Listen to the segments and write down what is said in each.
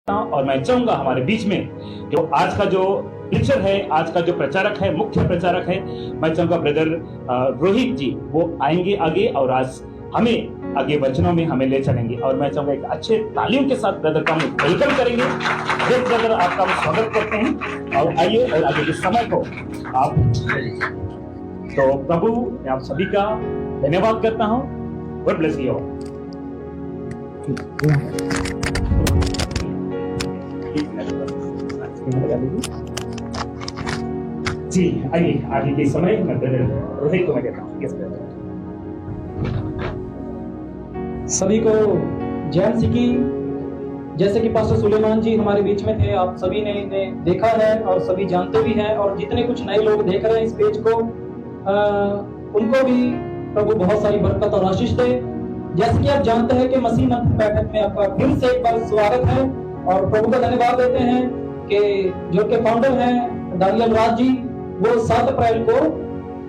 और मैं चाहूंगा हमारे बीच में जो आज का जो प्रीचर है, आज का जो प्रचारक है, मुख्य प्रचारक है, मैं चाहूंगा ब्रदर रोहित जी वो आएंगे आगे और आज हमें आगे वचनों में हमें ले चलेंगे। और मैं चाहूंगा एक अच्छे तालियों के साथ ब्रदर का हम वेलकम करेंगे। ब्रदर आपका हम स्वागत करते हैं और आइए और आगे के समय को आप तो प्रभु मैं आप सभी का धन्यवाद करता हूँ। God bless you all. जी आइए आगे के समय मैं ब्रदर रोहित को मैं कहता हूँ। सभी को जय मसीह की। जैसे कि पास्टर सुलेमान जी हमारे बीच में थे, आप सभी ने इन्हें देखा है और सभी जानते भी हैं, और जितने कुछ नए लोग देख रहे हैं इस पेज को उनको भी प्रभु बहुत सारी बरकत और आशीष दे। जैसे कि आप जानते हैं कि मसीह मंत्र बैठक में आपका फिर से एक बार स्वागत है और प्रभु का धन्यवाद देते हैं कि जो के फाउंडर हैं दानियल राज जी वो 7 अप्रैल को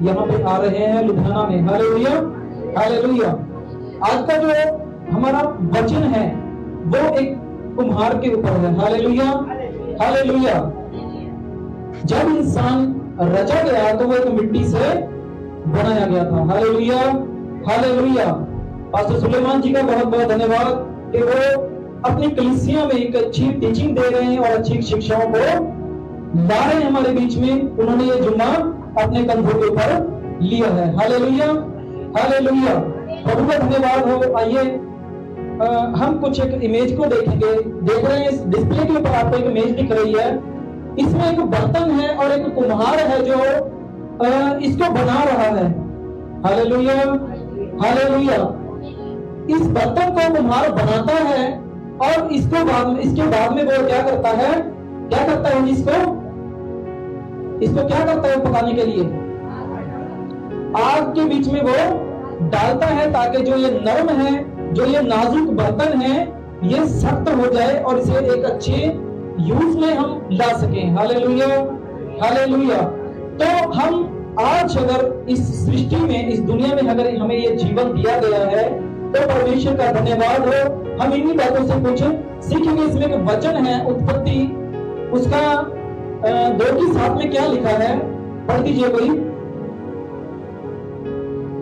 यहाँ पे आ रहे हैं लुधियाना में। Hallelujah hallelujah. आज का जो हमारा वचन है वो एक कुम्हार के ऊपर है। Hallelujah hallelujah. जब इंसान रचा गया तो वो एक मिट्टी से बनाया गया था। Hallelujah hallelujah. पास्टर सुलेमान जी का बहुत बहुत धन्यवाद कि वो अपनी कलीसिया में एक अच्छी टीचिंग दे रहे हैं और अच्छी शिक्षाओं को ला रहे हैं हमारे बीच में। उन्होंने ये जुम्मा अपने कंधों के ऊपर लिया है। Hallelujah hallelujah. प्रभु का धन्यवाद हो। आइए हम कुछ एक इमेज को देखेंगे। देख रहे हैं इस डिस्प्ले के ऊपर आपको एक इमेज दिख रही है। इसमें एक बर्तन है और एक कुम्हार है जो इसको बना रहा है। Hallelujah hallelujah. इस बर्तन को कुम्हार बनाता है और इसके बाद में वो क्या करता है इसको क्या करता है पकाने के लिए आग के बीच में वो डालता है ताकि जो ये नरम है, जो ये नाजुक बर्तन है, ये सख्त हो जाए और इसे एक अच्छे यूज में हम ला सकें। Hallelujah hallelujah. तो हम आज अगर इस सृष्टि में, इस दुनिया में अगर हमें ये जीवन दिया गया है तो परमेश्वर का धन्यवाद हो। हम इन्हीं बातों से कुछ सीखेंगे। इसमें एक वचन है उत्पत्ति, उसका 2:7 में क्या लिखा है पढ़ दीजिए कोई।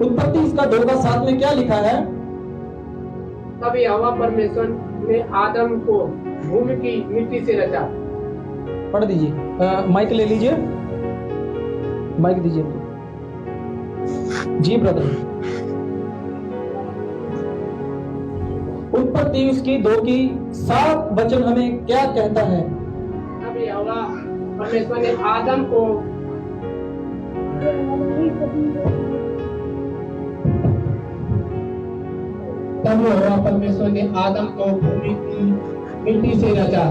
उत्पत्ति इसका 2:7 में क्या लिखा है? तब यहोवा परमेश्वर ने आदम को भूमि की मिट्टी से रचा। पढ़ दीजिए। माइक ले लीजिए, माइक दीजिए जी ब्रदर। उत्पत्ति उसकी 2:7 वचन हमें क्या कहता है? तब यहोवा परमेश्वर ने आदम को भूमि की मिट्टी से रचा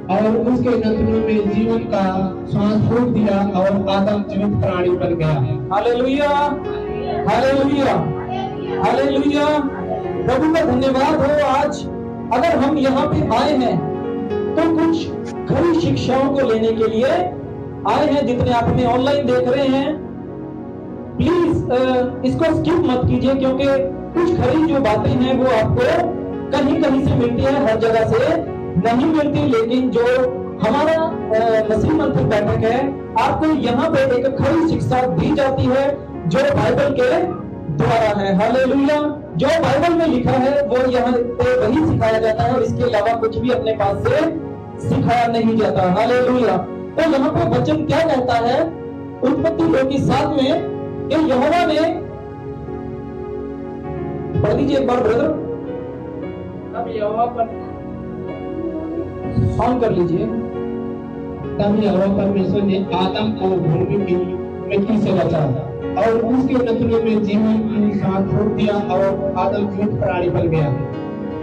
और उसके नथनों में जीवन का श्वास फूंक दिया और आदम जीवित प्राणी बन गया। Hallelujah hallelujah hallelujah. प्रभु का धन्यवाद हो। आज अगर हम यहाँ पे आए हैं तो कुछ खरी शिक्षाओं को लेने के लिए आए हैं। जितने आप हमें ऑनलाइन देख रहे हैं प्लीज इसको स्किप मत कीजिए, क्योंकि कुछ खरी जो बातें हैं वो आपको कहीं कहीं से मिलती है, हर जगह से नहीं मिलती। लेकिन जो हमारा मसीह मंत्र बैठक है, आपको यहाँ पे एक खरी शिक्षा दी जाती है जो बाइबल के द्वारा है। हालेलुया। जो बाइबल में लिखा है वो यहाँ पे वही सिखाया जाता है और इसके अलावा कुछ भी अपने पास से सिखाया नहीं जाता। हालेलुया। तो यहाँ पे वचन क्या कहता है उत्पत्ति 2:7 में कि यहोवा ने, पढ़ दीजिए एक बार ब्रदर। तब यहोवा ऑन कर लीजिए। तब यहोवा परमेश्वर ने आदम को भूमि की मिट्टी से रचा और उसके नथनों में जीवन की सांस फूंक दिया और आदम जीवित प्राणी बन गया।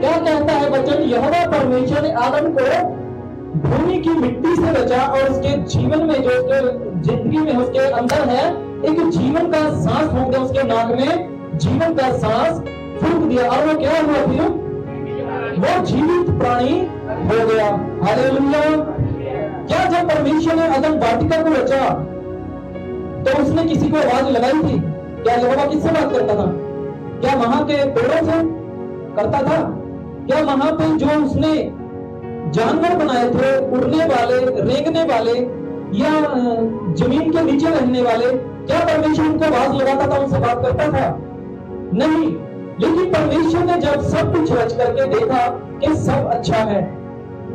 क्या कहता है वचन? यहोवा परमेश्वर ने आदम को भूमि की मिट्टी से रचा और उसके जीवन में, जो उसके जिंदगी में उसके अंदर है, एक जीवन का सांस फूंक दिया। उसके नाक में जीवन का सांस फूंक दिया और वो क्या हुआ? फिर वो जीवित प्राणी हो गया। हालेलुया। क्या जब परमेश्वर ने आदम वाटिका को रचा तो उसने किसी को आवाज लगाई थी? क्या यहोवा किससे बात करता था? क्या वहां के पेड़ों से करता था? क्या वहां पे जो उसने जानवर बनाए थे, उड़ने वाले, रेंगने वाले या जमीन के नीचे रहने वाले, क्या परमेश्वर उनको आवाज लगाता था, उनसे बात करता था? नहीं। लेकिन परमेश्वर ने जब सब कुछ रच करके देखा कि सब अच्छा है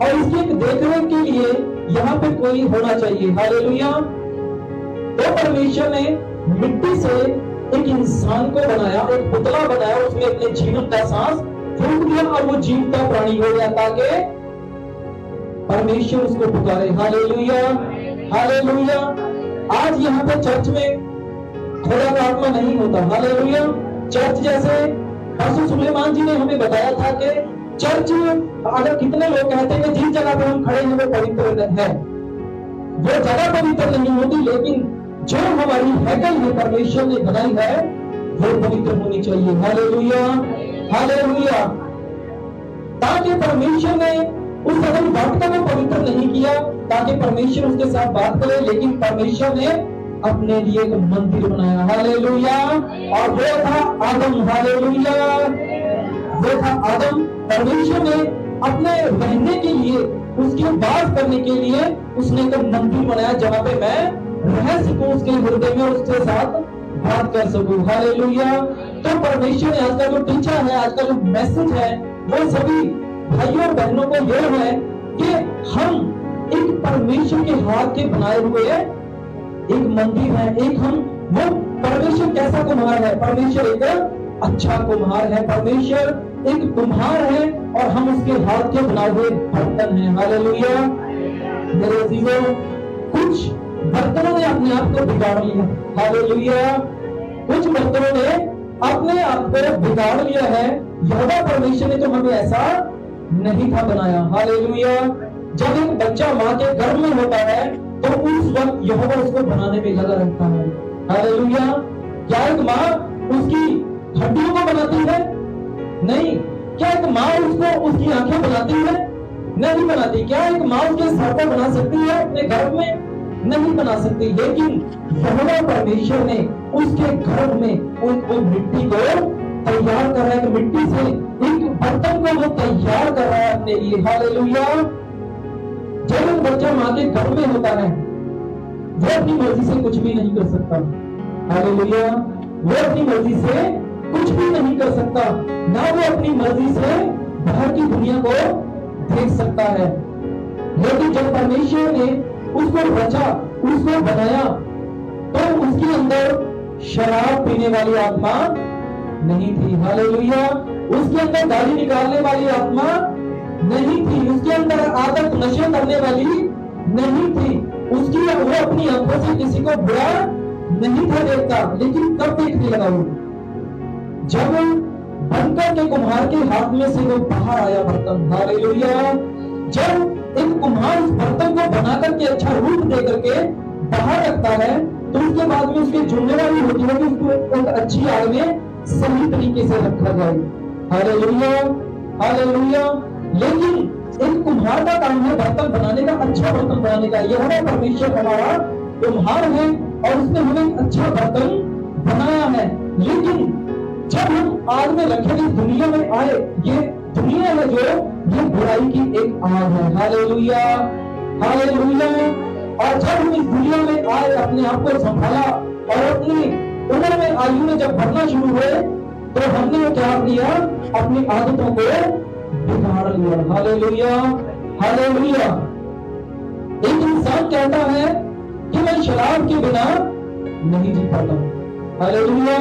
और इसकी एक देखरेख के लिए यहाँ पे कोई होना चाहिए, हालेलुया, तो परमेश्वर ने मिट्टी से एक इंसान को बनाया, एक पुतला बनाया, उसमें अपने जीवन का सांस फूंक दिया और वो जीवता प्राणी हो गया ताकि परमेश्वर उसको पुकारे। Hallelujah, hallelujah. आज यहाँ पे चर्च में खुदा का आत्मा नहीं होता, हालेलुया। चर्च जैसे पास्टर सुलेमान जी ने हमें बताया था कि चर्च, अगर कितने लोग कहते हैं कि जिस जगह पे हम खड़े हैं वो पवित्र है, वो जगह पवित्र नहीं होती, लेकिन जो हमारी हैकल है परमेश्वर ने बनाई है वो पवित्र होनी चाहिए। Hallelujah, hallelujah. ताकि परमेश्वर ने उस अदम बात को पवित्र नहीं किया ताकि परमेश्वर उसके साथ बात करे, लेकिन परमेश्वर ने अपने लिए एक मंदिर बनाया, हालेलुया, और वो था आदम, हालेलुया, वो था आदम। परमेश्वर ने अपने रहने के लिए, उसकी बात करने के लिए उसने एक मंदिर बनाया जहां पे मैं रह सकूं उसके हृदय में, उसके साथ बात कर सकूं, हालेलुया। तो परमेश्वर ने आज का जो टीचर है, आज का जो मैसेज है, वो सभी भाइयों और बहनों को यह है कि हम एक परमेश्वर के हाथ के बनाए हुए एक मंदिर है, एक हम, वो परमेश्वर कैसा कुम्हार है? परमेश्वर एक अच्छा कुम्हार है, परमेश्वर एक कुम्हार है और हम उसके हाथ के बनाए हुए बर्तन हैं, हालेलुया। मेरे अजीजों, कुछ बर्तनों ने अपने आप को बिगाड़ लिया, हालेलुया, कुछ बर्तनों ने अपने आप को बिगाड़ लिया है। यहोवा परमेश्वर ने तो हमें ऐसा नहीं था बनाया, हालेलुया। जब एक बच्चा माँ के गर्भ में होता है तो उस वक्त यहोवा उसको बनाने में लगा रहता है, हालेलुया। क्या एक माँ उसकी हड्डियों को बनाती है? नहीं। क्या एक माँ उसको उसकी आंखें बनाती है? नहीं बनाती। क्या एक माँ उसके सर को बना सकती है अपने गर्भ में? नहीं बना सकती। लेकिन यहोवा परमेश्वर ने उसके गर्भ में उनको मिट्टी को तैयार कर रहा है, मिट्टी से एक बर्तन को वो तैयार कर रहा है अपने लिए, हालेलुया। जब एक बच्चा माँ के गर्भ में होता है वो अपनी मर्जी से कुछ भी नहीं कर सकता, हालेलुया। वो अपनी मर्जी से कुछ भी नहीं कर सकता, ना वो अपनी मर्जी से बाहर की दुनिया को देख सकता है। लेकिन जब परमेश्वर ने उसको रचा, उसको बनाया, तो उसके अंदर शराब पीने वाली आत्मा नहीं थी, हालेलुया। उसके अंदर गाली निकालने वाली आत्मा नहीं थी, उसके अंदर आदत नशे करने वाली नहीं थी, उसकी वो अपनी आंखों से किसी को बुरा नहीं था देखता। लेकिन कब देखने लगा वो? जब बनकर के कुम्हार के हाथ में से वो बाहर आया बर्तन, हालेलुया। जब एक कुम्हार उस बर्तन को बना करके अच्छा रूप दे करके बाहर रखता है तो उसके बाद में उसकी जिम्मेदारी होती है कि उसको एक अच्छी आग में सही तरीके से रखा जाए, हालेलुया, हालेलुया। लेकिन एक कुम्हार का काम है बर्तन बनाने का, अच्छा बर्तन बनाने का। यह परमेश्वर हमारा कुम्हार है और उसने हमें अच्छा बर्तन बनाया है। लेकिन जब हम आग में रखे इस दुनिया में आए, ये दुनिया है जो ये बुराई की एक आग है, हालेलुया, हालेलुया। और जब हम इस दुनिया में आए, अपने आप को संभाला और अपनी उम्र में, आयु में जब बढ़ना शुरू हुए तो हमने क्या किया? अपनी आदतों को बिगाड़ लिया, हालेलुया, हालेलुया। एक इंसान कहता है कि मैं शराब के बिना नहीं जी पाता, हालेलुया।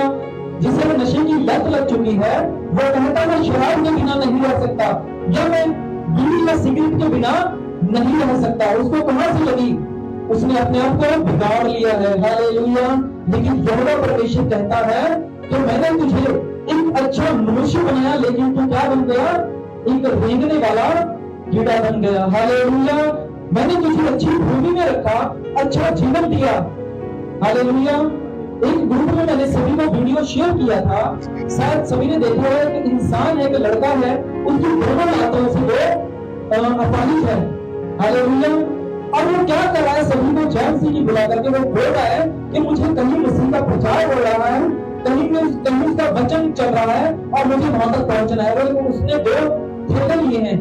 जिसे नशे की लत लग चुकी है वो कहता मैं शराब के बिना नहीं रह सकता, या मैं बीड़ी या सिगरेट के बिना नहीं रह सकता। उसको कहां से लगी? उसने अपने आप को बिगाड़ लिया है, हालेलुया। लेकिन यहोवा परमेश्वर कहता है कि मैंने तुझे एक अच्छा मनुष्य बनाया, लेकिन तू क्या बन गया? एक रेंगने वाला कीड़ा बन गया, हालेलुया। मैंने तुझे अच्छी भूमि में रखा, अच्छा जीवन दिया, हालेलुया। एक ग्रुप में मैंने सभी को वीडियो शेयर किया था, शायद सभी ने देखा है कि इंसान है, एक लड़का है, उसकी दोनों लातों से वो अपाहिज है, हालेलुया। और वो क्या कर रहा है? सभी को जेएमसी की बुला करके वो बोल रहा है कि मुझे कहीं मसीह का प्रचार हो रहा है, कहीं उसका वचन चल रहा है और मुझे वहां तक पहुंचना है। वो उसने 2 ठेके लिए हैं,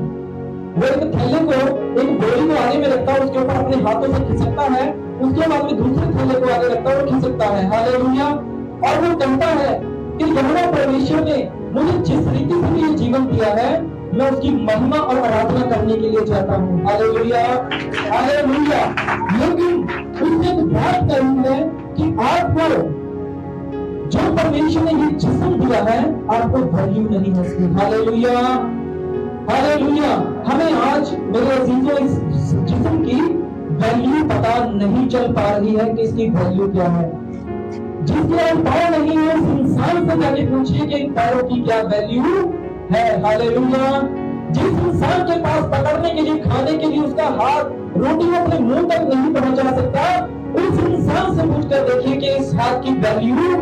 वो एक थैले को, एक बोरी को आगे में रखता है, उसके ऊपर अपने हाथों से खिसकता है, उसके बाद में दूसरे थैले को आगे रखता है और खिसकता है। हालेलुया। और वो कहता है कि यहोवा परमेश्वर ने मुझे जिस रीति से भी ये जीवन दिया है, मैं उसकी महिमा और आराधना करने के लिए चाहता हूँ। Hallelujah, hallelujah. लेकिन उसने एक बात कही है कि आपको जो परमेश्वर ने ये जिस्म दिया है, आपको वैल्यू नहीं है इसकी। Hallelujah, hallelujah. हमें आज मेरे अजीजों इस जिस्म की वैल्यू पता नहीं चल पा रही है कि इसकी वैल्यू क्या है। जिसके हम पैर नहीं है, उस इंसान से जाके पूछिए कि इन पैरों की क्या वैल्यू है। हालेलुया। जिस इंसान के पास पकड़ने के लिए, खाने के लिए उसका हाथ रोटी अपने मुंह तक नहीं पहुंचा सकता, उस इंसान से पूछकर देखिए कि इस हाथ की वैल्यू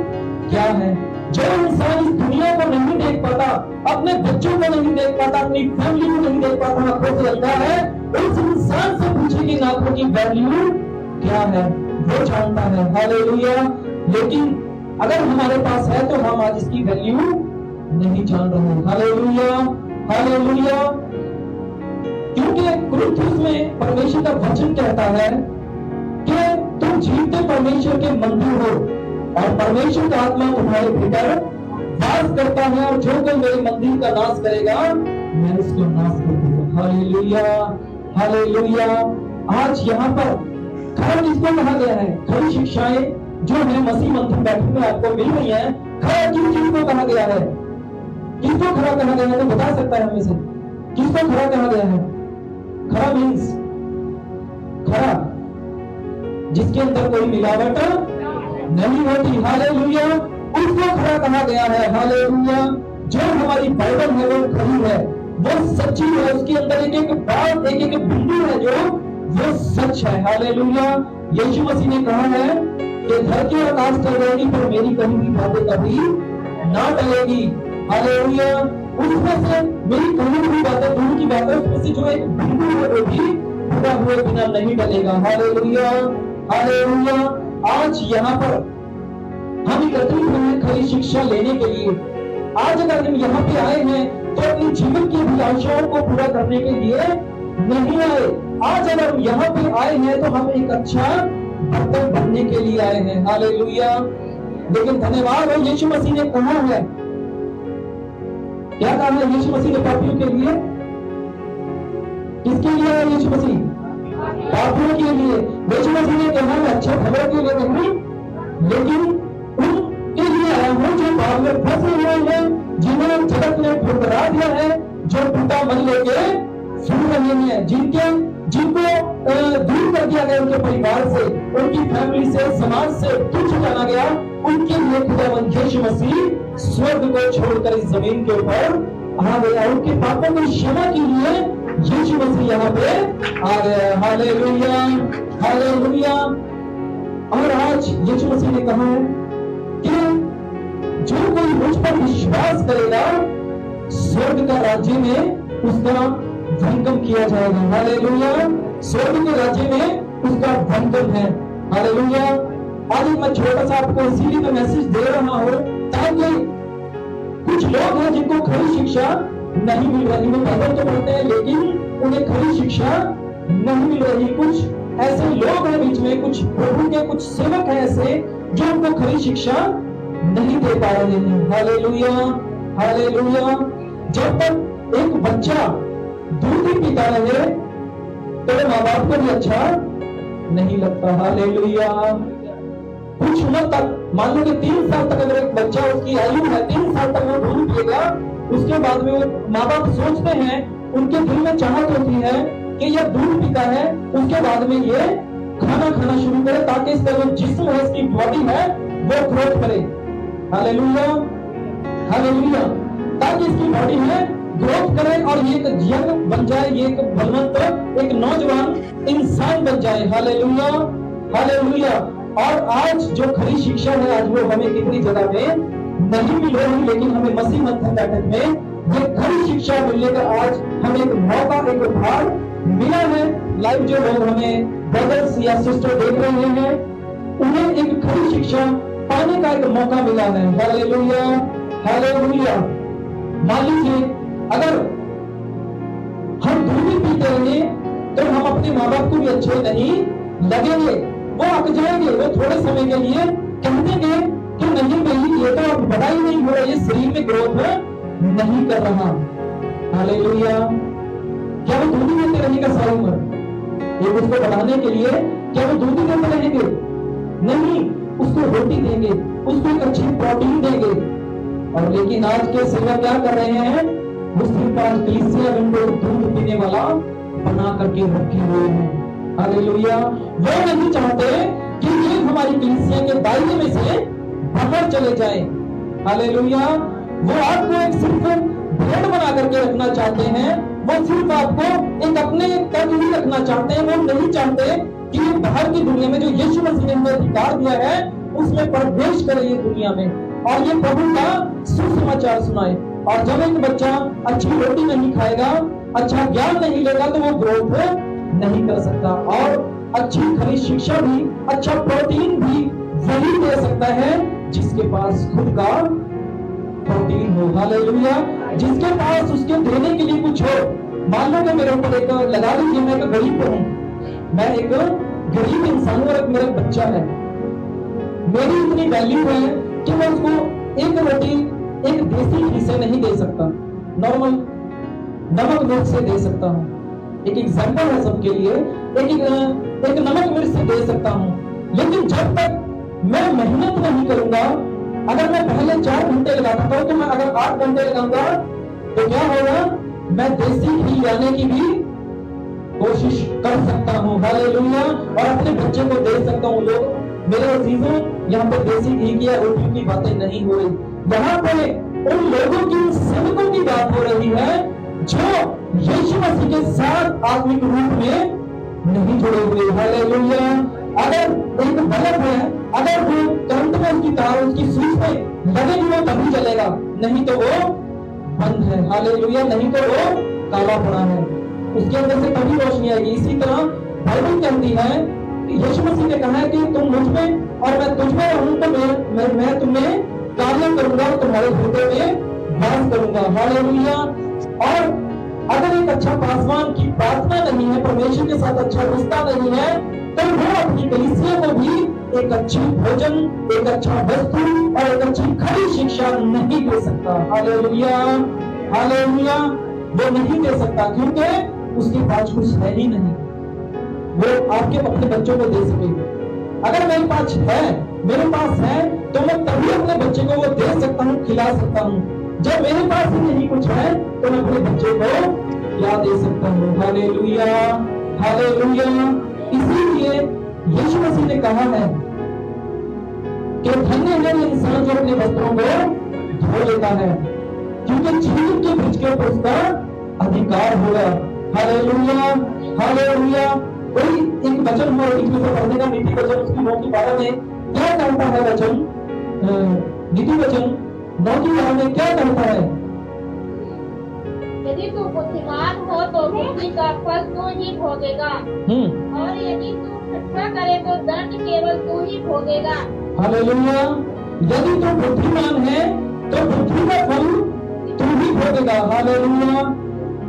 क्या है। जो इंसान इस दुनिया को नहीं देख पाता, अपने बच्चों को नहीं देख पाता, अपनी फैमिली को नहीं देख पाता, आंखों से अंधा है, उस इंसान से पूछिए कि इन आंखों की वैल्यू क्या है, वो जानता है। हालेलुया। लेकिन अगर हमारे पास है तो हम आज इसकी वैल्यू नहीं जान रहे। Hallelujah, hallelujah. क्योंकि कुरिन्थियों में परमेश्वर का वचन कहता है कि तुम जीवते परमेश्वर के मंदिर हो और परमेश्वर का आत्मा तुम्हारे भीतर वास करता है, और जो कोई मेरे मंदिर का नाश करेगा, मैं उसको नाश कर दूंगा। Hallelujah, hallelujah. आज यहाँ पर खरा किसको कहा गया है? खरी शिक्षाएं जो है मसीह मंदिर बैठक में आपको मिल रही है, खरा किस चीज को कहा गया है? किसको खरा कहा गया है? तो बता सकता है हमें से किसको खरा कहा गया है? खरा मीन्स खरा जिसके अंदर कोई मिलावट नहीं होती। हालेलुया। उसको खरा कहा गया है। हालेलुया। जो हमारी बाइबल है वो खरी है, वो सच्ची है, उसके अंदर एक एक बात, एक एक बिंदु है जो वो सच है। हालेलुया। यीशु मसीह ने कहा है कि धरती और आकाश टल जाएगी पर मेरी कही हुई बातें कभी ना टलेगी। हालेलुया। उसमें से मेरी कही हुई बातें, दोनों की बातें, उसमें से जो एक बिंदु है वो भी पूरा हुए बिना नहीं टलेगा। Hallelujah, hallelujah. आज यहाँ पर हम एकत्रित हुए हैं खरी शिक्षा लेने के लिए। आज अगर हम यहाँ पे आए हैं तो अपनी जीवन की अभिलाषाओं को पूरा करने के लिए नहीं आए। आज अगर हम यहाँ पे आए हैं तो हम एक अच्छा बर्तन बनने के लिए आए हैं। हालेलुया। लेकिन धन्यवाद है, यीशु मसीह ने कहा है, क्या कहा है यीशु मसीह ने पापियों के लिए? किसके लिए है यीशु मसीह? पापियों के लिए। यीशु मसीह ने कहा है अच्छे भलों के लिए नहीं, लेकिन उनके लिए आया हूं जो पाप में फंसे हुए हैं, जिन्हें जगत ने ठुकरा दिया है, जो टूटा मन लेके सुन रहे हैं, जिनको दूर कर दिया गया उनके परिवार से, उनकी फैमिली से, समाज से तुच्छ जाना गया, उनके लिए खुदावंद यीशु मसीह स्वर्ग को छोड़कर इस जमीन के ऊपर आ गया। उनके पापों की क्षमा के लिए यीशु मसीह यहाँ पे आ गया। Hallelujah, hallelujah. और आज यीशु मसीह ने कहा है कि जो कोई मुझ पर विश्वास करेगा, स्वर्ग का राज्य में उसका धनगम किया जाएगा। हालेलुया। स्वर्ग के राज्य में उसका धनगम है। हालेलुया। आज मैं छोटा सा आपको इसीलिए मैं मैसेज दे रहा हूं ताकि कुछ लोग हैं जिनको खरी शिक्षा नहीं मिल रही, वो बाइबल तो पढ़ते हैं लेकिन उन्हें खरी शिक्षा नहीं मिल रही। कुछ ऐसे लोग हैं बीच में, कुछ प्रभु के कुछ सेवक हैं ऐसे जो उनको खरी शिक्षा नहीं दे पा रहे हैं। Hallelujah, hallelujah. जब तक एक बच्चा दूध ही पीता रहे तो माँ बाप को भी अच्छा नहीं लगता। हालेलुया। कुछ उम्र तक, मान लो कि 3 साल तक अगर एक बच्चा, उसकी आयु है 3 साल तक वो दूध पिएगा, उसके बाद में वो माँ बाप सोचते हैं, उनके दिल में चाहत होती है कि यह दूध पीता है, उसके बाद में ये खाना खाना शुरू करे ताकि इसका जो जिस्म है, इसकी बॉडी है, वो ग्रोथ करे। Hallelujah, hallelujah. ताकि इसकी बॉडी है ग्रोथ करे और ये एक यंग बन जाए, ये एक बलवंत, एक नौजवान इंसान बन जाए। Hallelujah, hallelujah. और आज जो खरी शिक्षा है, आज वो हमें कितनी जगह में नहीं मिल रही, लेकिन हमें मसीह मंथन बैठक में ये खरी शिक्षा मिलने का आज हमें एक मौका, एक उपहार मिला है। लाइव जो लोग हमें ब्रदर्स या सिस्टर देख रहे हैं, उन्हें एक खरी शिक्षा पाने का एक मौका मिला है। Hallelujah, hallelujah. मान लीजिए अगर हम दूध करेंगे तो हम अपने माँ बाप को भी अच्छे नहीं लगेंगे। वो अक जाएंगे, वो थोड़े समय के लिए कह देंगे कि नहीं भाई ये तो अब बड़ा ही नहीं हो रहा, ये शरीर में ग्रोथ नहीं कर रहा। हालेलुया। क्या वो दूध ही देते रहेगा सारी उम्र? ये उसको बढ़ाने के लिए क्या वो दूध ही देते रहेंगे? नहीं, उसको रोटी देंगे, उसको एक अच्छी प्रोटीन देंगे। और लेकिन आज के सेवा क्या कर रहे हैं? वो सिर्फ आज कलीसिया उनको दूध पीने वाला बना करके रखे हुए हैं। हालेलुया। वो नहीं चाहते कि ये हमारी कलीसिया के दायरे में से बाहर चले जाए। हालेलुया। वो आपको एक सिर्फ भेड़ बना करके रखना चाहते हैं, वो सिर्फ आपको एक अपने तक ही रखना चाहते हैं। वो नहीं चाहते कि ये बाहर की दुनिया में जो यीशु मसीह ने हमें अधिकार दिया है उसमें प्रवेश करे ये दुनिया में, और ये प्रभु का सुसमाचार सुनाए। और जब एक बच्चा अच्छी रोटी नहीं खाएगा, अच्छा ज्ञान नहीं लेगा, तो वो ग्रोथ नहीं कर सकता। और अच्छी खरी शिक्षा भी, अच्छा प्रोटीन भी वही दे सकता है जिसके पास खुद का प्रोटीन हो। हालेलुया। जिसके पास उसके देने के लिए कुछ हो। मान लो कि मेरे ऊपर एक, लगा लीजिए मैं एक गरीब हूं, मैं एक गरीब इंसान और एक मेरा बच्चा है, मेरी इतनी वैल्यू है कि मैं उसको एक रोटी एक देसी घी से नहीं दे सकता, नॉर्मल नमक मिर्च से दे सकता हूँ। एक एग्जांपल है सबके लिए, एक नमक मिर्च से दे सकता हूँ। लेकिन जब तक मैं मेहनत नहीं करूंगा, अगर मैं पहले 4 घंटे लगाता था तो मैं अगर 8 घंटे लगाऊंगा तो क्या होगा? मैं देसी घी लाने की भी कोशिश कर सकता हूँ। हालेलुया। और अपने बच्चे को दे सकता हूँ। लोग मेरे अजीजों, यहाँ पे देसी घी की या रोटियों की बातें नहीं हो रही, यहाँ पे उन लोगों की, सेवकों की बात हो रही है जो यीशु मसीह के साथ आत्मिक रूप में नहीं जुड़े हुए। हालेलुया। अगर एक बल्ब है, अगर वो करंट में उसकी तार उसकी स्विच पे लगेगी वो तभी चलेगा, नहीं तो वो बंद है। हालेलुया। नहीं तो वो काला पड़ा है, उसके अंदर से कभी रोशनी आएगी। इसी तरह बाइबल कहती है, यीशु मसीह ने कहा है कि तुम मुझ में और मैं तुझ में रहूं तो मैं तुम्हें कार्य करूंगा और तुम्हारे हृदय में वास करूंगा। हालेलुया। और अगर एक अच्छा पासवान की प्रार्थना नहीं है, परमेश्वर के साथ अच्छा रिश्ता नहीं है, तो वो अपनी कलीसिया को भी एक अच्छी भोजन, एक अच्छा वस्तु और एक अच्छी खरी शिक्षा नहीं दे सकता। हालेलुया। हालेलुया। वो नहीं दे सकता क्योंकि उसके पास कुछ है ही नहीं वो आपके अपने बच्चों को दे सके। अगर मेरे पास है तो मैं तभी अपने बच्चे को वो दे सकता हूँ, खिला सकता हूँ। जब मेरे पास ही नहीं कुछ है तो मैं अपने बच्चे को क्या दे सकता हूँ? हालेलुया। हालेलुया। इसीलिए यीशु मसीह ने कहा है कि धन्य है इंसान जो अपने वस्त्रों को धो लेता है, क्योंकि जीवन के ब्रिज के ऊपर उसका अधिकार होगा। हालेलुया। हालेलुया। कोई एक वचन हो बीच में से पढ़ने का, नीति वचन उसकी 9 की 12 में क्या कहता है? वचन नीति वचन 9 की 12 में क्या कहता है? यदि तू बुद्धिमान हो तो बुद्धि का फल तू ही भोगेगा, और यदि तू ठट्ठा करे तो दंड केवल तू ही भोगेगा। हालेलुया। यदि तू बुद्धिमान है तो बुद्धि का फल तू ही भोगेगा। हालेलुया।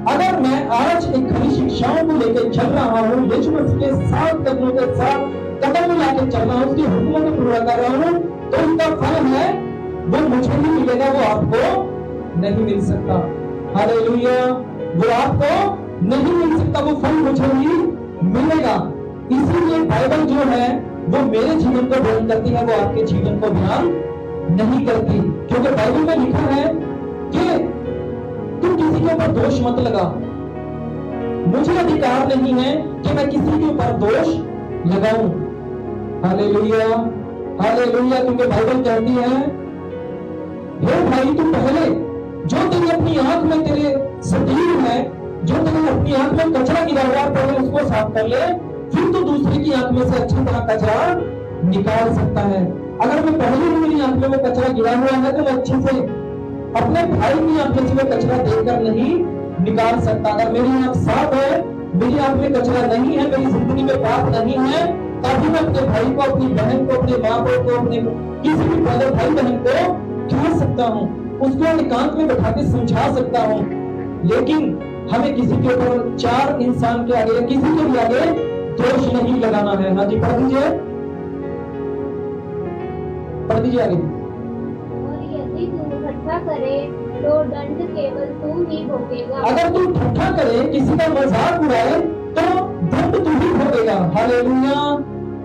अगर मैं आज एक खरी शिक्षाओं को लेकर चल रहा हूँ, यीशु मसीह के साथ कदमों के साथ कदम मिलाकर चल रहा हूँ, उसकी हुक्मों को पूरा कर रहा हूँ, तो उसका फल है वो मुझे ही मिलेगा, वो आपको नहीं मिल सकता। हालेलुया। वो आपको नहीं मिल सकता, वो फल मुझे ही मिलेगा। इसीलिए बाइबल जो है वो मेरे जीवन को बयान करती है, वो आपके जीवन को बयान नहीं करती, क्योंकि बाइबल में लिखा है कि तुम किसी के ऊपर दोष मत लगा। मुझे अधिकार नहीं है कि मैं किसी के ऊपर दोष लगाऊं। हालेलुया। हालेलुया। क्योंकि बाइबल कहती है, हे भाई तू पहले जो तेरी अपनी आंख में तेरे सतीर है, जो तेरे अपनी आंख में कचरा गिरा हुआ है, पहले उसको साफ कर ले, फिर तो दूसरे की आंख में से अच्छी तरह कचरा निकाल सकता है। अगर मैं पहले ही मेरी आंख में वो कचरा गिरा हुआ है तो मैं अच्छे से अपने भाई की आंख में से वो कचरा देखकर नहीं निकाल सकता। अगर मेरी आंख साफ है, मेरी आंख में कचरा नहीं है, मेरी जिंदगी में पाप नहीं है, तभी मैं अपने भाई को, अपनी बहन को, अपने माँ बाप को, अपने किसी भी बड़े भाई बहन को कह सकता हूँ, उसको एकांत में बैठा के समझा सकता हूँ। लेकिन हमें किसी के ऊपर, चार इंसान के आगे, किसी के भी आगे दोष नहीं लगाना है। हाँ जी, पढ़ दीजिए आगे। और यदि तू ठट्ठा करे तो दंड केवल तू ही भोगेगा। अगर तू ठट्ठा करे, किसी का मजाक उड़ाए, तो दंड तू ही भोगेगा। Hallelujah,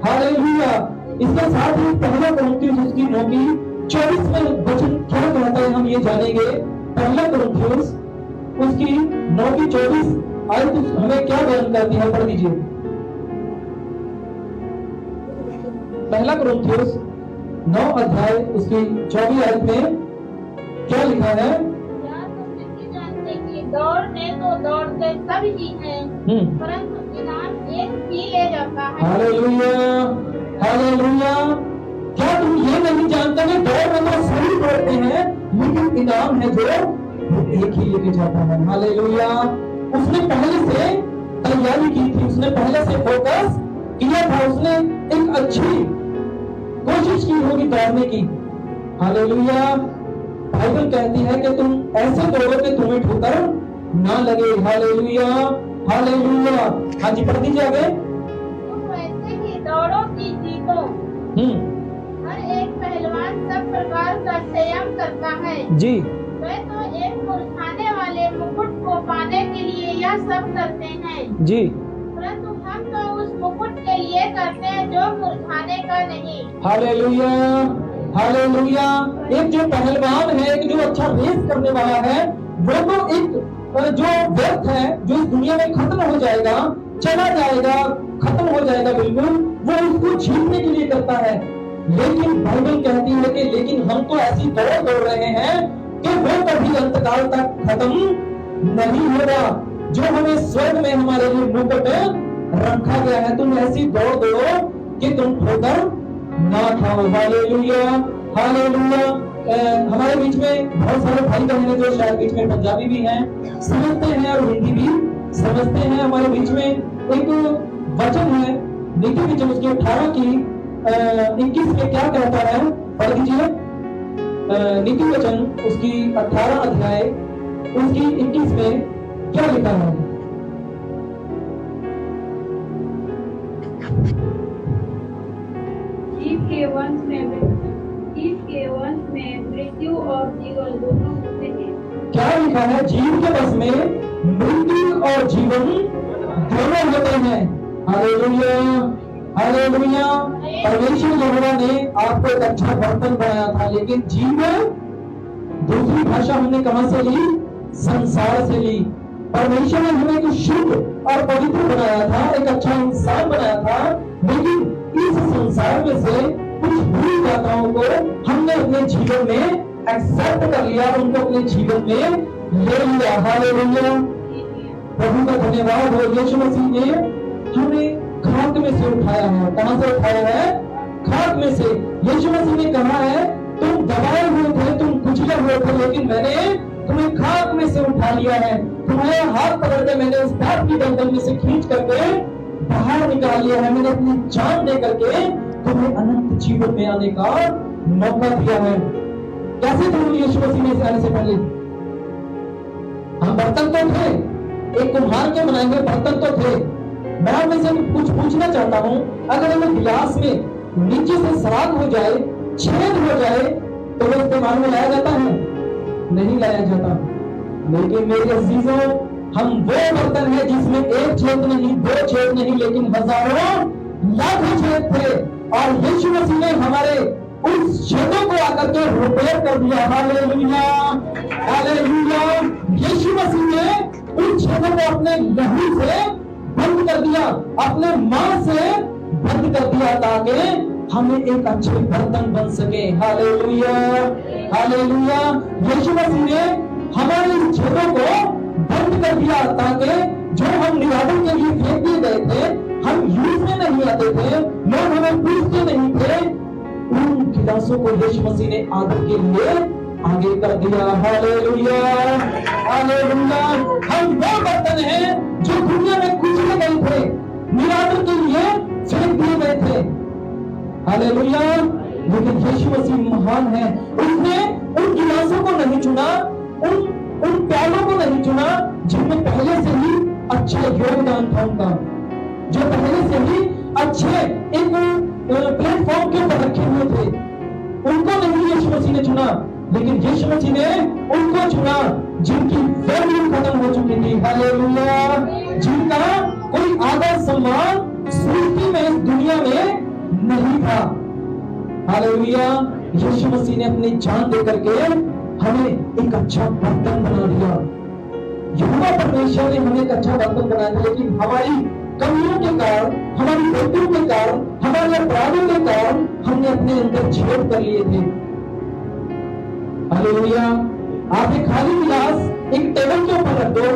hallelujah. इसके साथ ही पहला कोरिन्थियस उसकी 9:24 वचन क्या कहता है हम ये जानेंगे। पहला कोरिन्थियस उसकी 9:24 आयत हमें क्या बयान करती है, पढ़ दीजिए। पहला कोरिन्थियस 9 अध्याय उसकी 24 आयत में क्या लिखा है? क्या तुम नहीं जानते कि दौड़ने तो दौड़ते सब ही हैं, परंतु इनाम एक ही ले जाता है। Hallelujah, hallelujah. क्या तुम ये नहीं जानते कि दौड़ में तो सभी दौड़ते हैं, लेकिन इनाम है जो एक ही लेके जाता है। हालेलुया। उसने पहले से तैयारी की थी, उसने पहले से फोकस किया था, उसने एक अच्छी कोशिश की होगी दौड़ने की। हालेलुया। बाइबल कहती है कि तुम ऐसे दौड़ो कि तुम्हें ठोकर ना लगे। Hallelujah, hallelujah. हाँ जी, पढ़ दीजिए आगे। तुम वैसे ही दौड़ो कि जीतो। हर एक पहलवान सब प्रकार का संयम करता है जी। वे तो एक मुरझाने वाले मुकुट को पाने के लिए यह सब करते हैं जी, परंतु हम तो उस मुकुट के लिए करते हैं जो मुरझाने का नहीं। Hallelujah, hallelujah. एक जो पहलवान है, एक जो अच्छा रेस करने वाला है, वो तो एक जो व्यर्थ है, जो इस दुनिया में खत्म हो जाएगा, चला जाएगा, खत्म हो जाएगा बिल्कुल, वो उसको जीतने के लिए करता है। लेकिन बाइबल कहती है कि लेकिन हम तो ऐसी दौड़ रहे हैं कि वो कभी अंतकाल तक खत्म नहीं होगा, जो हमें स्वर्ग में हमारे लिए मुकुट रखा गया है। तुम ऐसी दौड़ दौड़ो कि तुम ठोकर ना खाओ। Hallelujah, hallelujah. हमारे बीच में बहुत सारे भाई बहन हैं जो शायद बीच में पंजाबी भी हैं, समझते हैं और हिंदी भी समझते हैं। हमारे बीच में एक वचन है नीति वचन उसकी 18 की 21 में क्या कहता है, पढ़ दीजिए। नीति वचन उसकी 18 अध्याय उसकी 21 में क्या लिखा है? जीव के वंश में मृत्यु और जीवन दोनों होते हैं। क्या लिखा है? जीव के वश में मृत्यु और जीवन दोनों होते हैं। Hallelujah, hallelujah. परमेश्वर यहोवा ने आपको एक अच्छा बर्तन बनाया था, लेकिन जीवन, दूसरी भाषा हमने कहां से ली? संसार से ली। परमेश्वर ने हमें एक शुद्ध और पवित्र बनाया था, एक अच्छा इंसान बनाया था, लेकिन इस संसार में से कुछ बुरी बातों को हमने अपने जीवन में एक्सेप्ट कर लिया, उनको अपने जीवन में ले लिया। हालेलुया, प्रभु का धन्यवाद हो। यीशु मसीह ने हमें खाक में से उठाया है। कहां से उठाया है? खाक में से। यीशु मसीह ने कहा है तुम दबाए हुए थे, तुम कुचले हुए थे, लेकिन मैंने तुम्हें खाक में से उठा लिया है। तुम्हारे हाथ पकड़ के मैंने उस पाप की दलदल में से खींच करके बाहर निकाल लिया है। मैंने अपनी जान दे करके तुम्हें अनंत जीवन में आने का मौका दिया है। कैसे तुम यीशु मसीह में आने से पहले हम बर्तन तो थे, एक कुम्हार के बनाए हुए बर्तन तो थे। मैं आपसे से कुछ पूछना चाहता हूं, अगर हमें गिलास में नीचे से सराख हो जाए, छेद हो जाए, तो वो इस्तेमाल में लाया जाता है? नहीं लाया जाता। लेकिन मेरे अजीजों, हम वो बर्तन है जिसमें एक छेद नहीं, दो छेद नहीं, लेकिन हजारों लाखों छेद थे, और यीशु मसीह ने हमारे उस छेदों को आकर के रिपेयर कर दिया। Hallelujah, hallelujah. यीशु मसीह ने उन छेदों को अपने लहू से बंद कर दिया, अपने मां से बंद कर दिया, ताकि हमें एक अच्छे बर्तन बन सके। Hallelujah, hallelujah. यीशु मसीह ने हमारे इस छेदों को बंद कर दिया, ताकि जो हम निरादन के लिए फेंक दिए गए थे, हम यूज में नहीं आते थे, लोग हमें पूछते नहीं थे, उन गिलासों को यीशु मसीह ने आदर के लिए आगे कर दिया। Hallelujah, hallelujah. हम वो बर्तन हैं जो दुनिया में कुचले गए थे, निरादन के लिए फेंक दिए गए थे। हालेलुया। लेकिन यीशु मसीह महान है, उसने उन गिलासों को नहीं चुना, उन प्यालों को नहीं चुना जिनमें पहले से ही अच्छा योगदान था उनका, जो पहले से ही अच्छे एक प्लेटफॉर्म के ऊपर रखे हुए थे, उनको नहीं यीशु मसीह ने चुना, लेकिन यीशु मसीह ने उनको चुना जिनकी वैल्यू खत्म हो चुकी थी। हालेलुया, जिनका कोई आदर सम्मान सृष्टि में, इस दुनिया में नहीं था। हालेलुया, यीशु मसीह ने अपनी जान दे करके हमें एक अच्छा बर्तन बना दिया। यहोवा परमेश्वर ने हमें एक अच्छा बर्तन बना दिया, लेकिन हमारी कमियों के कारण, हमारी गलतियों के कारण, हमारे अपराधों के कारण हमने अपने अंदर छेद कर लिए थे। हालेलुया, आप एक खाली गिलास एक टेबल के ऊपर रख दो,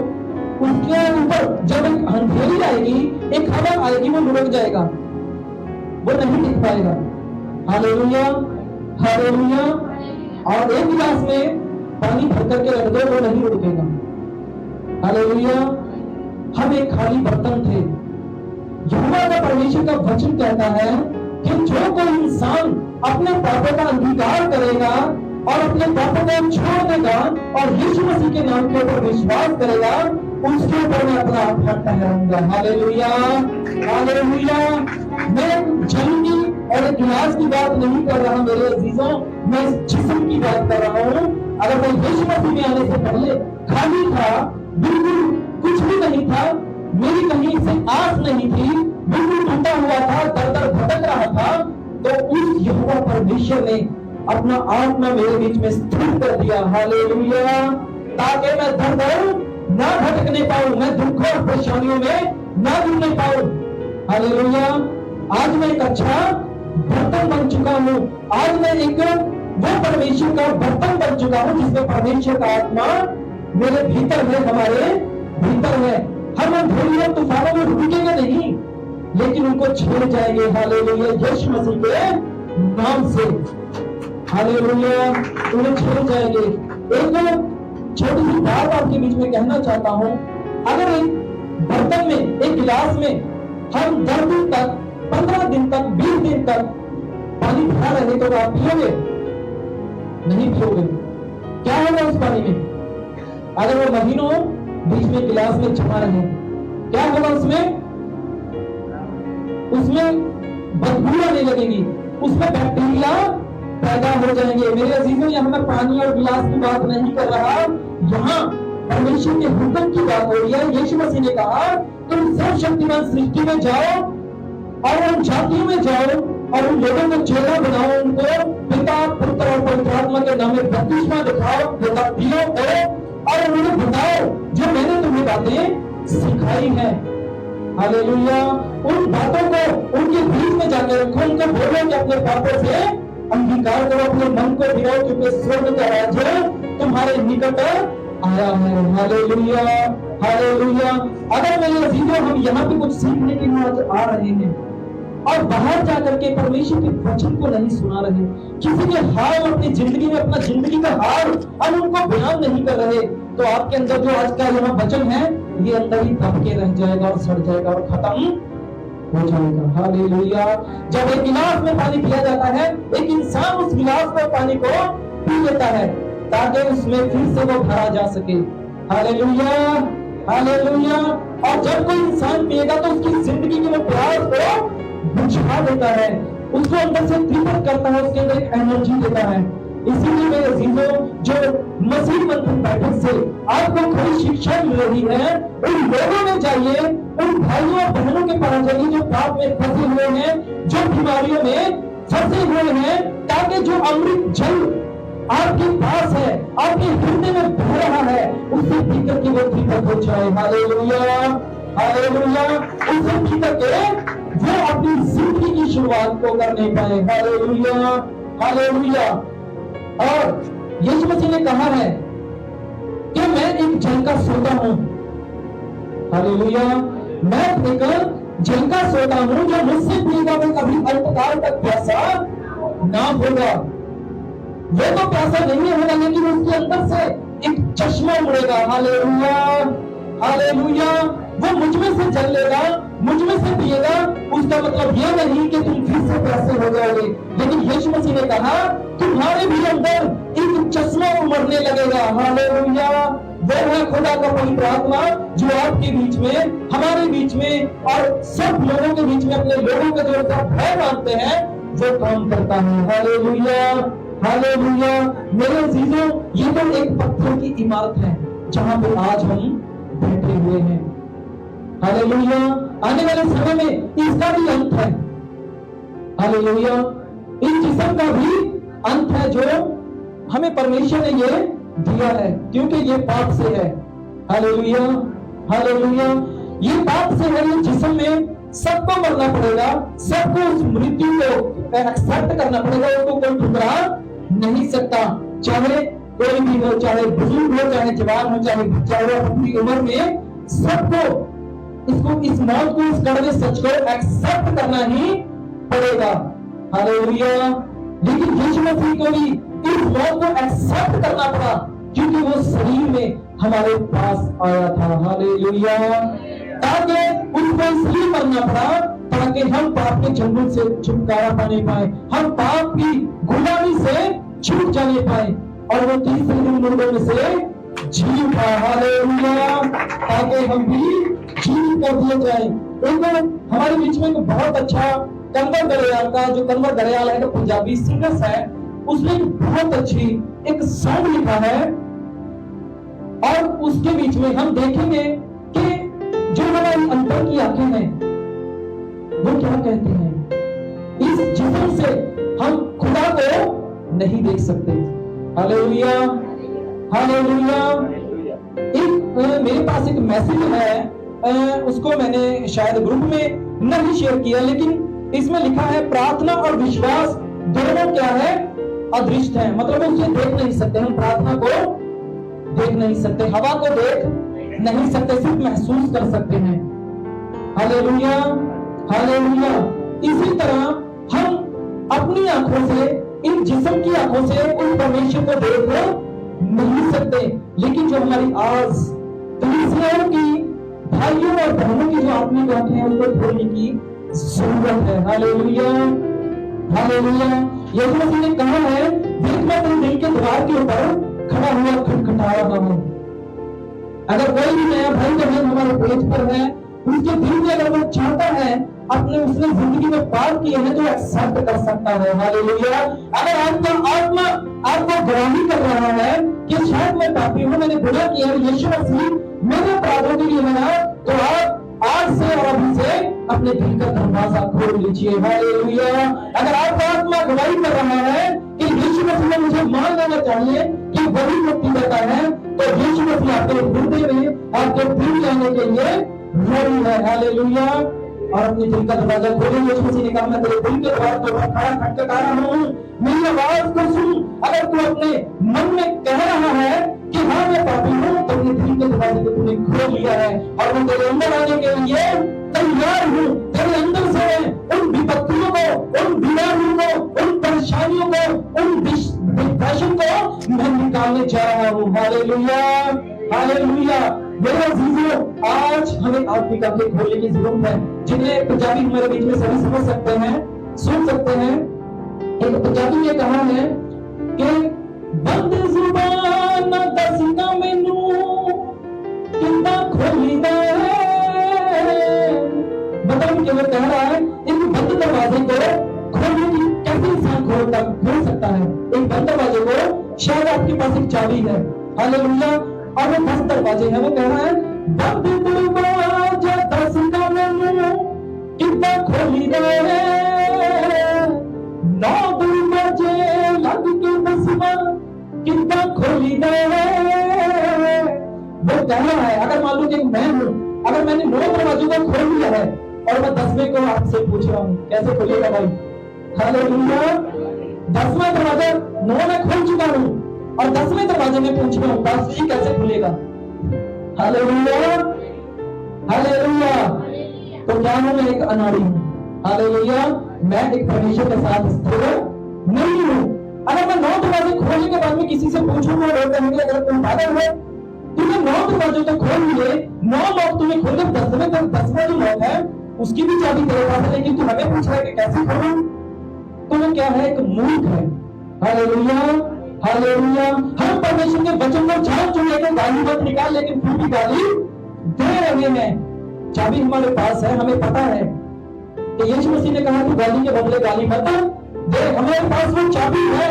उसके ऊपर जब एक अंधेरी आएगी, एक हवा आएगी, वो लुढ़क जाएगा, वो नहीं दिख पाएगा। Hallelujah, hallelujah. और एक गिलास में पानी भर करके रख दो, वो नहीं रुकेगा। हालेलुया, हम एक खाली बर्तन थे। यहोवा का परमेश्वर का वचन कहता है कि जो कोई इंसान अपने पापों का अंगीकार करेगा और अपने पापों को छोड़ देगा और यीशु मसीह के नाम के ऊपर विश्वास करेगा, उसके ऊपर मैं अपना हाथ ठहराऊंगा। Hallelujah, hallelujah. मैं जल की और एक गिलास की बात नहीं कर रहा मेरे अजीजों, मैं जिस्म की बात कर रहा हूँ। अगर मैं यीशु मसीह में आने से पहले खाली था, बिल्कुल कुछ भी नहीं था, मेरी कहीं से आस नहीं थी, बिल्कुल टूटा हुआ था, दर दर भटक रहा था, तो उस यहोवा परमेश्वर ने अपना आत्मा मेरे बीच में स्थिर कर दिया। हालेलुया, ताकि मैं दर दर ना भटकने पाऊं, मैं दुख और परेशानियों में ना गिरने पाऊं। हालेलुया, आज मैं एक अच्छा बर्तन बन चुका हूं। आज मैं एक वो परमेश्वर का बर्तन बन चुका हूं जिसमें परमेश्वर का आत्मा मेरे भीतर है, हमारे भीतर है। हम अंधेरी और तूफानों में रुकेंगे नहीं, लेकिन उनको छेड़ जाएंगे। हालेलुया, यीशु मसीह के नाम से। हालेलुया, उन्हें छेड़ जाएंगे। एक छोटी सी बात आपके बीच में कहना चाहता हूं, अगर एक बर्तन में, एक गिलास में हम 10 दिन तक, 15 दिन तक, 20 दिन तक पानी भरा रहे तो आप पियोगे? नहीं पियोगे। क्या होगा उस पानी में? अगर वो महीनों बीच में गिलास में जमा रहे, क्या होगा उसमें? उसमें बदबू आने लगेगी, उसमें बैक्टीरिया पैदा हो जाएंगे। मेरे अजीजों, यहाँ मैं पानी और गिलास की बात नहीं कर रहा, यहाँ परमेश्वर के हुक्म की बात हो रही है। यीशु मसीह ने कहा तुम सर्वशक्तिमान सृष्टि में जाओ और उन जातियों में जाओ और उन लोगों को चेला बनाओ, उनको पिता, पुत्र और पवित्र आत्मा के नाम में बपतिस्मा दिखाओ, दियो और उन्हें बताओ जो मैंने तुम्हें बातें सिखाई है। हालेलुया, उन बातों को उनके बीच में जाकर रखो, उनको बोलो कि अपने पापों से अंगीकार करो, अपने मन को गिराओ, क्योंकि स्वर्ग का राज्य तुम्हारे निकट आया है। Hallelujah, hallelujah. अगर मेरे अजीजों, हम यहाँ पे कुछ सीखने के लिए आ रहे हैं और बाहर जाकर के परमेश्वर के वचन को नहीं सुना रहे, किसी के हाल अपनी जिंदगी में, अपना जिंदगी का हाल हम उनको बयान नहीं कर रहे, तो आपके अंदर जो आज का यहाँ वचन है, ये अंदर ही दब के रह जाएगा और सड़ जाएगा और खत्म हो जाएगा। हालेलुया। जब एक गिलास में पानी पिया जाता है, एक इंसान उस गिलास में पानी को पी लेता है ताकि उसमें फिर से वो भरा जा सके। Hallelujah, hallelujah. और जब कोई इंसान पिएगा तो उसकी जिंदगी के वो प्यास को बुझा देता है, उसको अंदर से तृप्त करता है, उसके अंदर एक एनर्जी देता है। इसीलिए मेरे अजीजों, जो मसीह मंदिर बैठक से आपको खरी शिक्षा मिल रही है, उन लोगों में जाइए, उन भाइयों और बहनों के पास जाइए जो पाप में फंसे हुए हैं, जो बीमारियों में फंसे हुए हैं, ताकि जो अमृत जल आपके पास है, आपके हृदय में बह रहा है, उससे पीकर के वो तृप्त हो जाए। Hallelujah, hallelujah. उससे पीकर के वो अपनी जिंदगी की शुरुआत को करने पाए। Hallelujah, hallelujah. और यीशु मसीह ने कहा है कि मैं एक जल का सोता हूं। हालेलुया, मैं एक जल का सोता हूं, जो मुझसे पिएगा वो कभी अंतकाल तक प्यासा ना होगा। वो तो प्यासा नहीं होगा, लेकिन उसके अंदर से एक चश्मा उड़ेगा। Hallelujah, hallelujah. वो मुझ में से जल लेगा, मुझ में से पिएगा। उसका मतलब यह नहीं कि तुम फिर से प्यासे हो जाओगे, लेकिन यीशु मसीह ने कहा तुम्हारे भी अंदर एक चश्मा उमड़ने लगेगा। हालेलुया, वो है खुदा का पवित्र आत्मा जो आपके बीच में, हमारे बीच में और सब लोगों के बीच में अपने लोगों के जो भय मानते हैं वो काम करता है। Hallelujah, hallelujah. मेरे अजीजों, ये तो एक पत्थर की इमारत है जहां पे आज हम बैठे हुए हैं। हालेलुया। आने वाले समय में इसका भी अंत है। हालेलुया। इस जिस्म का भी अंत है जो हमें परमेश्वर ने ये दिया है, क्योंकि ये पाप से है। Hallelujah, hallelujah. ये पाप से है, ये जिस्म में सबको मरना पड़ेगा, सबको उस मृत्यु को एक्सेप्ट करना पड़ेगा, उसको कोई ठुकरा नहीं सकता। चाहे कोई भी हो, चाहे बुजुर्ग हो, चाहे जवान हो, चाहे अपनी उम्र में, सबको इसको, इस मौत को, इस कड़वे सच को एक्सेप्ट करना ही पड़ेगा। हालेलुया। लेकिन यीशु मसीह को भी इस मौत को एक्सेप्ट करना पड़ा, क्योंकि वो शरीर में हमारे पास आया था। हालेलुया। ताकि उसको इसलिए मरना पड़ा ताकि हम पाप के जंगल से छुटकारा पाने पाए, हम पाप की गुलामी से छूट जाने पाए, और वो तीसरे दिन मुर्दों में से जी उठा। हालेलुया। ताकि हम भी जीवित कर दिए जाए। एक हमारे बीच में एक बहुत अच्छा कन्वर दरियाल का, जो कन्वर दरियाल है, तो पंजाबी सिंगर्स है, उसने बहुत अच्छी एक सॉन्ग लिखा है, और उसके बीच में हम देखेंगे कि जो हमारी अंदर की आंखें हैं वो क्या कहते हैं। इस जिस्म से हम खुदा को नहीं देख सकते। Hallelujah, hallelujah. एक मेरे पास एक मैसेज है, उसको मैंने शायद ग्रुप में नहीं शेयर किया, लेकिन इसमें लिखा है प्रार्थना और विश्वास दोनों क्या है, अदृश्य है। मतलब उसे देख नहीं सकते, हम प्रार्थना को देख नहीं सकते, हवा को देख नहीं सकते, सिर्फ महसूस कर सकते हैं। Hallelujah, hallelujah. इसी तरह हम अपनी आंखों से, इन जिस्म की आंखों से उस परमेश्वर को देख नहीं सकते, लेकिन जो हमारी आज कलीसियाओं की, भाइयों और बहनों की जो आत्मिक आंखें हैं, उसको खोलने की जरूरत है। Hallelujah, hallelujah. यीशु मसीह ने कहा है, देख मैं तेरे दिल के द्वार के ऊपर खड़ा हुआ खटखटा रहा हूं। अगर कोई भी नया भाई बहन हमारे पेज पर है, उसके दिल में अगर वो चाहता है, अपने उसने जिंदगी में पार किए हैं, तो एक्सेप्ट कर सकता है। हालेलुया। अगर आपका आत्मा आपको गवाही कर रहा है कि शायद मैं पापी हूं, मैंने गुनाह किया, यीशु मसीह मेरे अपराधों के लिए मरा, तो आप आज से और अभी से अपने दिल का दरवाजा खोल लीजिए। हालेलुया। अगर आपका आत्मा गवाही कर रहा है कि यीशु मसीह ने मुझे मान लेना चाहिए कि वही मुक्ति देता है, तो यीशु मसीह आपके हृदय में, आपके दिल जाने के लिए रेडी है। हालेलुया। और अपने दिल का दरवाजा खोले। यीशु मसीह ने कहा, मैं तेरे दिल के द्वार पर खड़ा खटखटा रहा हूं, मेरी आवाज को सुन। अगर तू अपने मन में कह रहा है कि हाँ मैं पापी हूं, तो अपने दिल के दरवाजे को तूने खोल लिया है, और मैं तेरे अंदर आने के लिए तैयार हूं। तेरे अंदर से उन विपत्तियों को, उन बीमारियों को, उन परेशानियों को, उन डिप्रेशन को मैं निकालने जा रहा हूं। Hallelujah, hallelujah. मेरे अजीजों, आज हमें आत्मिक आंखें खोलने की जरूरत है। जिन्हें पंजाबी हमारे बीच में सभी समझ सकते हैं, सुन सकते हैं। एक पंजाबी में कहा है कि बंद जुबान दसना मैनू कितना खोलीदा है। मतलब केवल कह रहा है, एक बंद दरवाजे को खोलने की कैसे इंसान खोल सकता है। एक बंद दरवाजे को शायद आपके पास एक चाबी है। हालेलुया। और वो 10 दरवाजे हैं। वो कह रहा है, बंद दरवाजा दसना मैनू कितना खोलीदा है, 9 दरवाजे लग के दसना कितना खोलीदा है। वो कह रहा है, अगर मान लो कि मैं हूं, अगर मैंने 9 दरवाजों को खोल लिया है और मैं 10वें को आपसे पूछ रहा हूं, कैसे खोलेगा भाई? हालेलुया। 10वां दरवाजा 9 में खोल चुका हूं और 10वें दरवाजे में पूछ रहा हूं, 10वीं कैसे खुलेगा? Hallelujah, hallelujah. तो क्या हूं? मैं एक अनाड़ी हूं। हालेलुया। मैं एक परमेश्वर के साथ स्थिर नहीं हूं। अगर मैं 9 दरवाजे खोलने के बाद में किसी से पूछूंगा, लोग कहेंगे अगर तुम पागल हो, तूने 9 दरवाजे तो खोल लिए, 9 लॉक तूने खोले, 10वां जो लॉक है उसकी भी चाबी तेरे पास है, लेकिन तू हमें पूछ रहा है कि कैसे खोलूं? तो वो क्या है? एक मूर्ख है। Hallelujah, hallelujah. हम परमेश्वर के वचन को जान चुके हैं, गाली मत निकाल, लेकिन फिर भी गाली दे रहे हैं। चाबी हमारे पास है, हमें पता है कि यीशु मसीह ने कहा कि गाली के बदले गाली मत दे। हमारे पास वो चाबी है,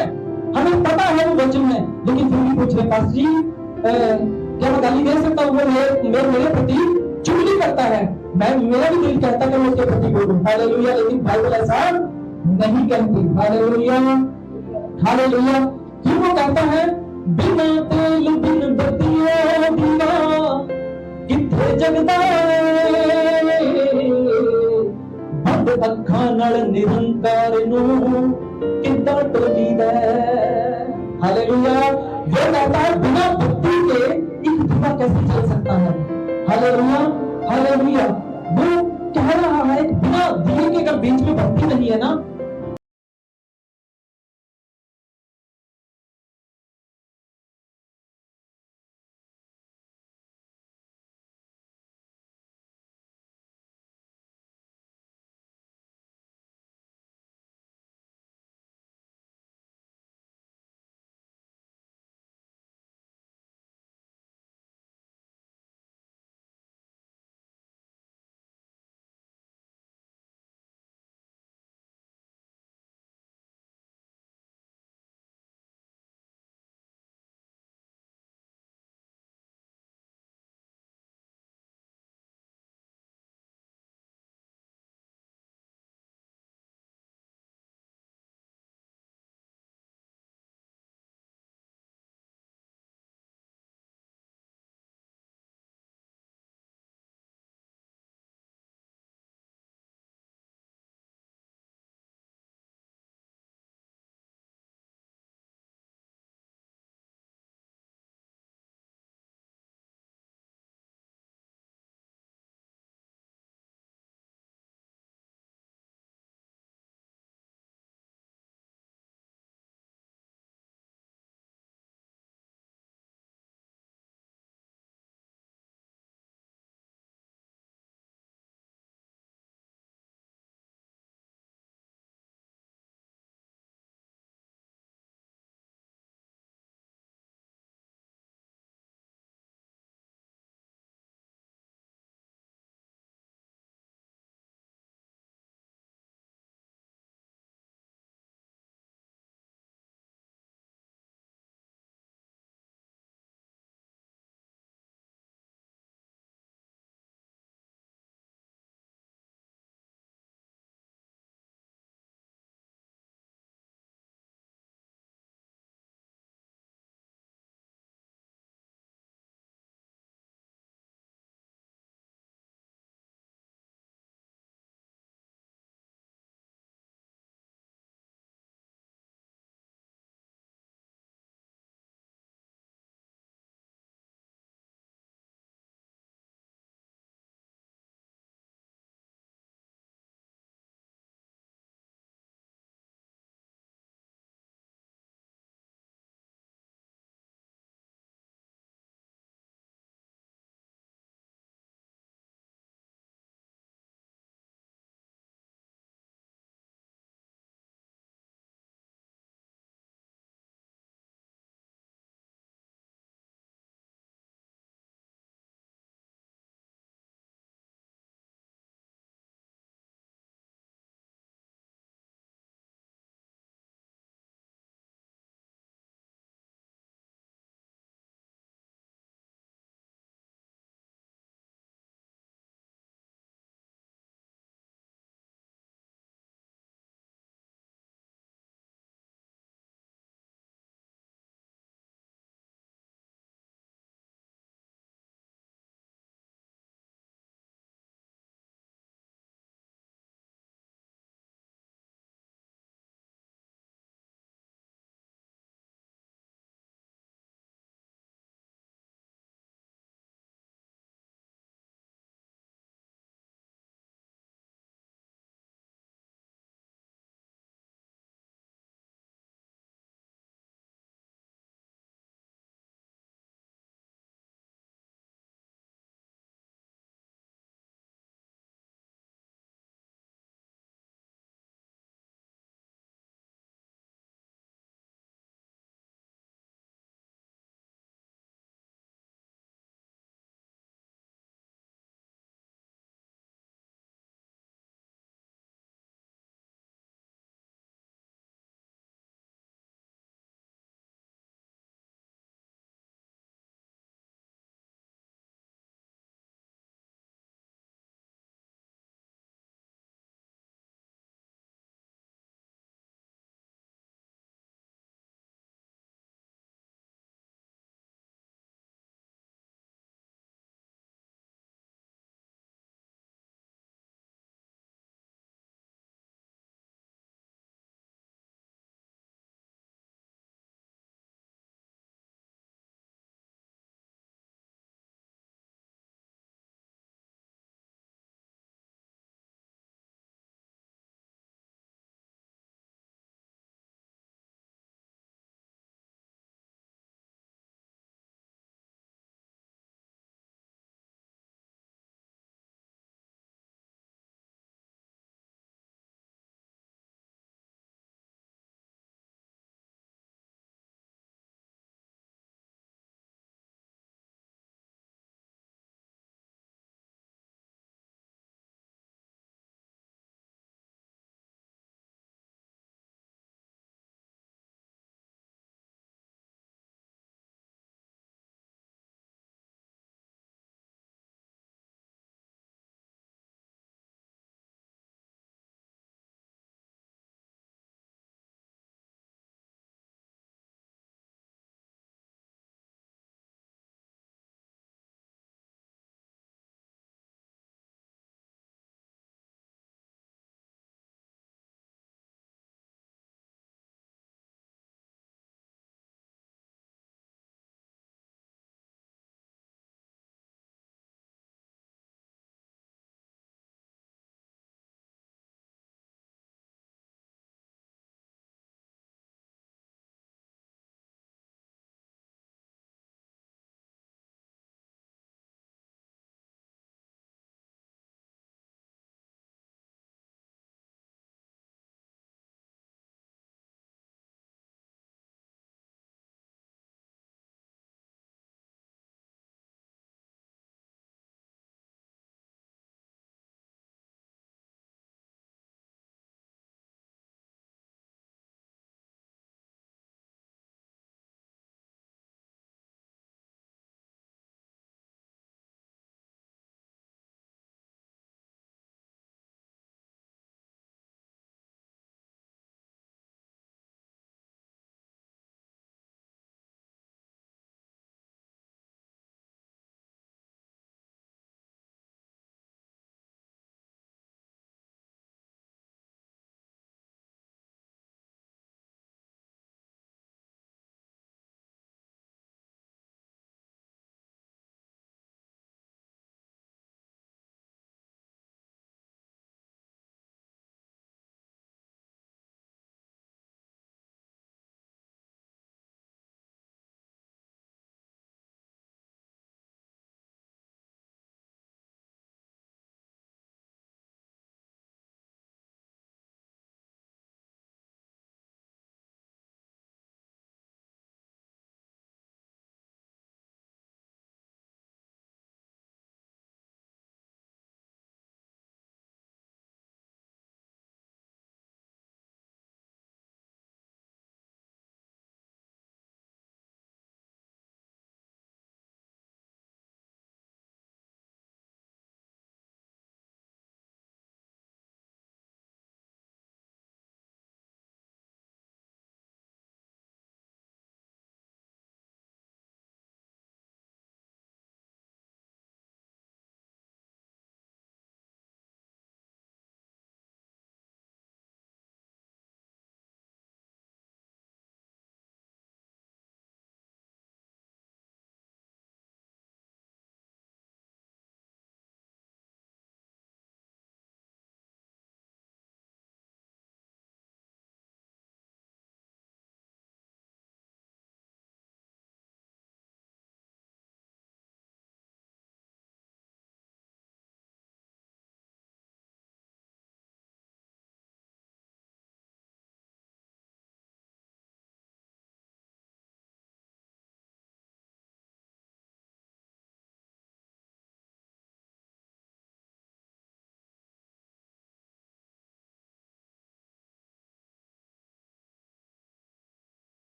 हमें पता है वो वचन है, लेकिन फिर भी पूछ रहे पास जी क्या मैं गाली दे सकता हूँ? वो मेरे प्रति चुगली करता है, मेरा भी दिल कहता है कि मैं उसके प्रति बोलूं। हालेलुया। लेकिन बाइबल ऐसा नहीं कहती। Hallelujah, hallelujah. फिर वो कहता है बिना तेल बिन बत्तियों दिया किथे जगदा बंद अखां नाल निरंकार नू किद्दां टोलीदा। हालेलुया। वो कहता है बिना बत्ती के एक दिया कैसे चल सकता है? Hallelujah, hallelujah. वो कह रहा है बिना दिए के अगर बीच में बत्ती नहीं है ना